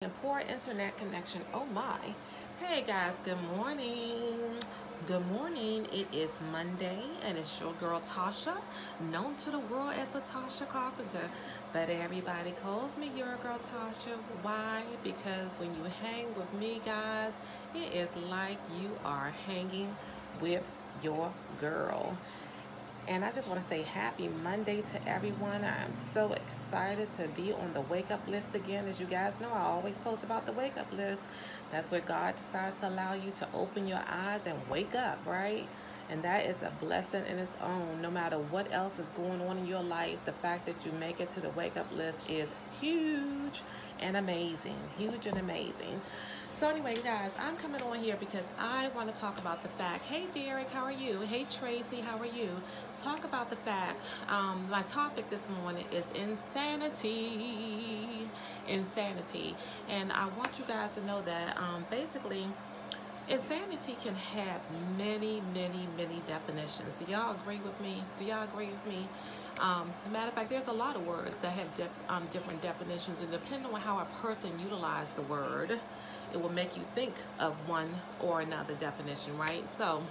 And poor internet connection. Oh my. Hey guys, good morning. Good morning. It is Monday and it's your girl Tasha, known to the world as the Tasha Carpenter. But everybody calls me your girl Tasha. Why? Because when you hang with me, guys, it is like you are hanging with your girl. And I just want to say happy Monday to everyone. I am so excited to be on the wake up list again. As you guys know, I always post about the wake up list. That's where God decides to allow you to open your eyes and wake up, right? And that is a blessing in its own. No matter what else is going on in your life, the fact that you make it to the wake up list is huge and amazing. Huge and amazing. So anyway, guys, I'm coming on here because I want to talk about the fact. Hey, Derek, how are you? Hey, Tracy, how are you? Talk about the fact. My topic this morning is insanity. Insanity. And I want you guys to know that basically insanity can have many, many, many definitions. Do y'all agree with me? Do y'all agree with me? Matter of fact, there's a lot of words that have different definitions, and depending on how a person utilizes the word, it will make you think of one or another definition, right? So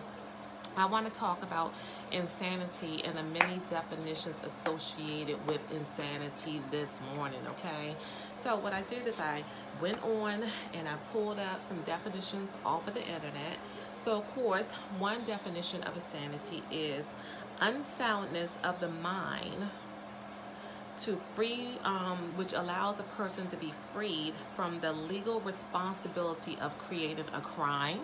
I want to talk about insanity and the many definitions associated with insanity this morning, okay? So what I did is I went on and I pulled up some definitions off of the internet. So of course, one definition of insanity is unsoundness of the mind to free, which allows a person to be freed from the legal responsibility of creating a crime,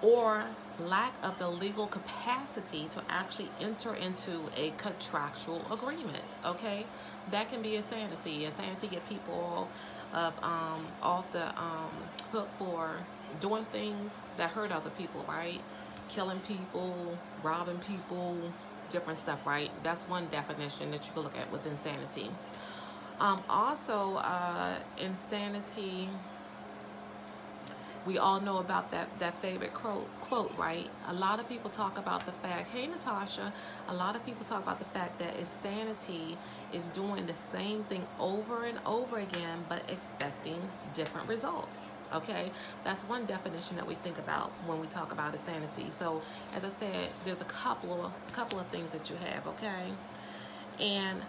or lack of the legal capacity to actually enter into a contractual agreement. Okay, that can be insanity. Insanity get people off the hook for doing things that hurt other people, right? Killing people, robbing people, different stuff, right? That's one definition that you can look at with insanity. Also, insanity, we all know about that favorite quote, right? A lot of people talk about the fact, hey Natasha, a lot of people talk about the fact that insanity is doing the same thing over and over again, but expecting different results. Okay, that's one definition that we think about when we talk about insanity. So, as I said, there's a couple of things that you have. Okay, and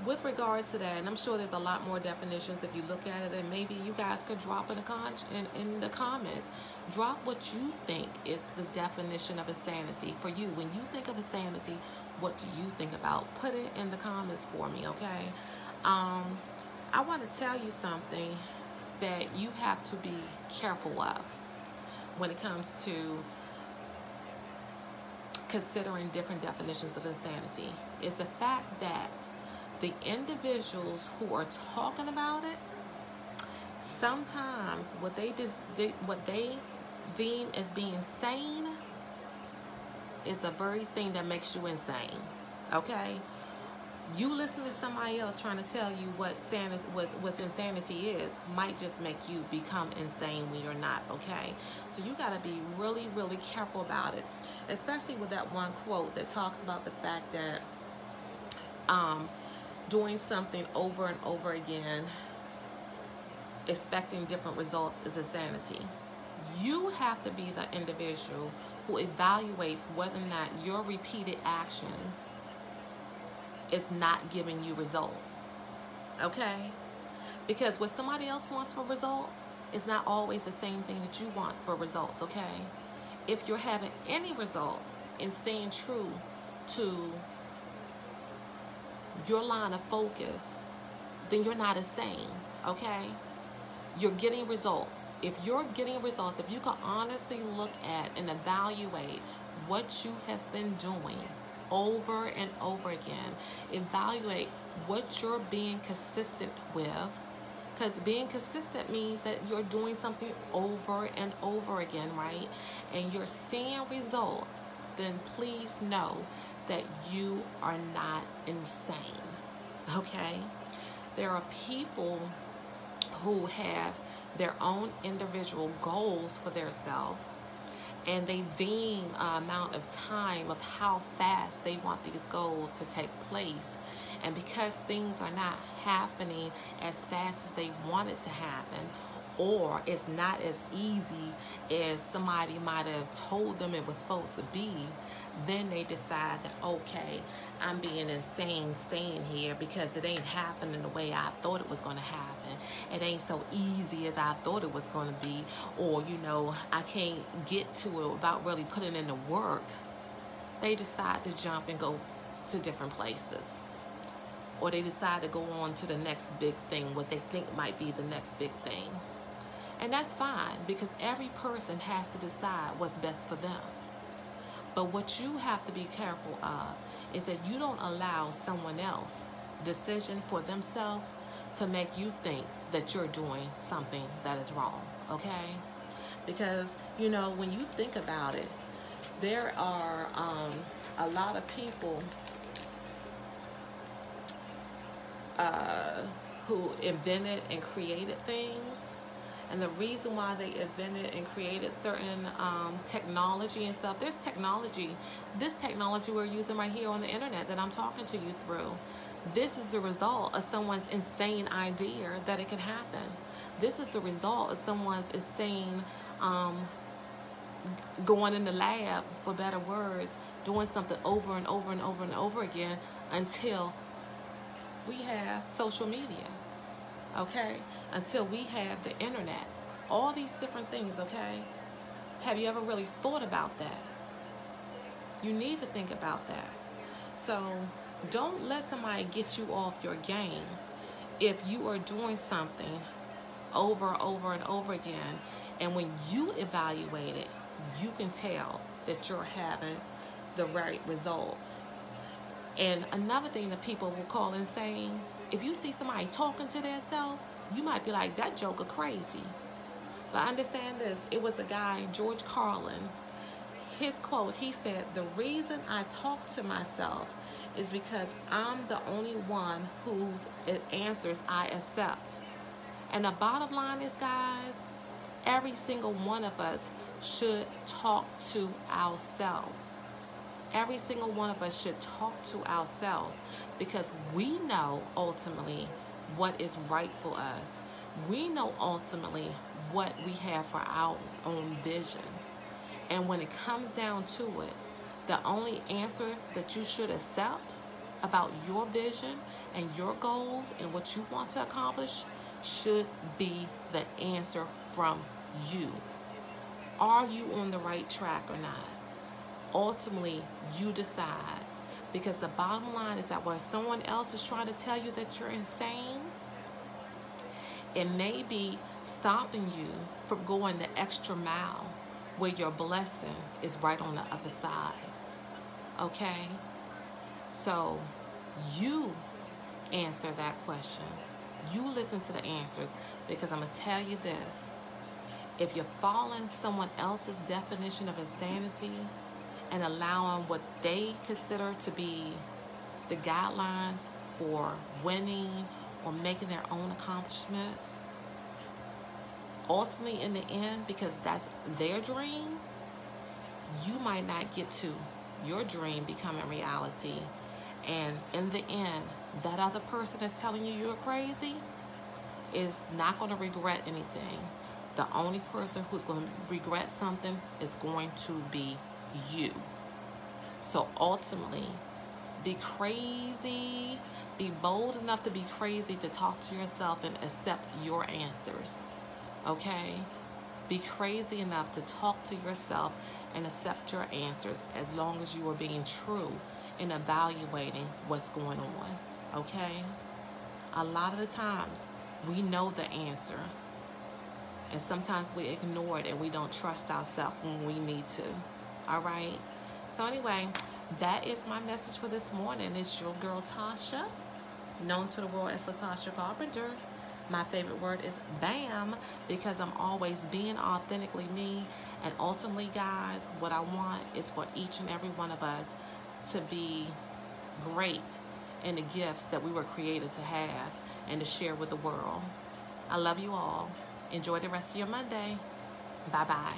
with regards to that, and I'm sure there's a lot more definitions if you look at it, and maybe you guys could drop in the comments. Drop what you think is the definition of insanity for you. When you think of insanity, what do you think about? Put it in the comments for me, okay? I want to tell you something that you have to be careful of when it comes to considering different definitions of insanity. Is the fact that the individuals who are talking about it, sometimes what they deem as being sane is the very thing that makes you insane. Okay, you listen to somebody else trying to tell you what insanity is might just make you become insane when you're not. Okay, so you got to be really, really careful about it, especially with that one quote that talks about the fact that doing something over and over again, expecting different results, is insanity. You have to be the individual who evaluates whether or not your repeated actions is not giving you results. Okay? Because what somebody else wants for results is not always the same thing that you want for results. Okay? If you're having any results and staying true to your line of focus, then you're not insane, okay? You're getting results. If you're getting results, if you can honestly look at and evaluate what you have been doing over and over again, evaluate what you're being consistent with, because being consistent means that you're doing something over and over again, right? And you're seeing results, then please know that you are not insane, okay? There are people who have their own individual goals for themselves, and they deem amount of time of how fast they want these goals to take place, And because things are not happening as fast as they want it to happen, or it's not as easy as somebody might have told them it was supposed to be, then they decide that, okay, I'm being insane staying here because it ain't happening the way I thought it was going to happen. It ain't so easy as I thought it was going to be. Or, I can't get to it without really putting in the work. They decide to jump and go to different places. Or they decide to go on to the next big thing, what they think might be the next big thing. And that's fine, because every person has to decide what's best for them. But what you have to be careful of is that you don't allow someone else's decision for themselves to make you think that you're doing something that is wrong, okay? Because, when you think about it, there are a lot of people who invented and created things. And the reason why they invented and created certain technology and stuff, this technology we're using right here on the internet that I'm talking to you through, this is the result of someone's insane idea that it can happen. This is the result of someone's insane going in the lab, for better words, doing something over and over and over and over again until we have social media, okay? Until we have the internet, all these different things, okay? Have you ever really thought about that? You need to think about that. So don't let somebody get you off your game if you are doing something over and over again, and when you evaluate it, you can tell that you're having the right results. And another thing that people will call insane, if you see somebody talking to themselves, you might be like, that joker crazy. But understand this, it was a guy, George Carlin. His quote, he said, the reason I talk to myself is because I'm the only one whose answers I accept. And the bottom line is, guys, every single one of us should talk to ourselves. Every single one of us should talk to ourselves, because we know ultimately what is right for us. We know ultimately what we have for our own vision. And when it comes down to it, the only answer that you should accept about your vision and your goals and what you want to accomplish should be the answer from you. Are you on the right track or not? Ultimately, you decide. Because the bottom line is that when someone else is trying to tell you that you're insane, it may be stopping you from going the extra mile where your blessing is right on the other side. Okay? So you answer that question. You listen to the answers, because I'm going to tell you this. If you're following someone else's definition of insanity and allowing what they consider to be the guidelines for winning or making their own accomplishments, ultimately in the end, because that's their dream, you might not get to your dream becoming reality. And in the end, that other person that's telling you you're crazy is not going to regret anything. The only person who's going to regret something is going to be you. So ultimately, be crazy. Be bold enough to be crazy to talk to yourself and accept your answers. Okay? Be crazy enough to talk to yourself and accept your answers, as long as you are being true in evaluating what's going on. Okay? A lot of the times, we know the answer. And sometimes we ignore it and we don't trust ourselves when we need to. All right? So anyway, that is my message for this morning. It's your girl Tasha, known to the world as Tasha Carpenter. My favorite word is BAM, because I'm always being authentically me. And ultimately, guys, what I want is for each and every one of us to be great in the gifts that we were created to have and to share with the world. I love you all. Enjoy the rest of your Monday. Bye-bye.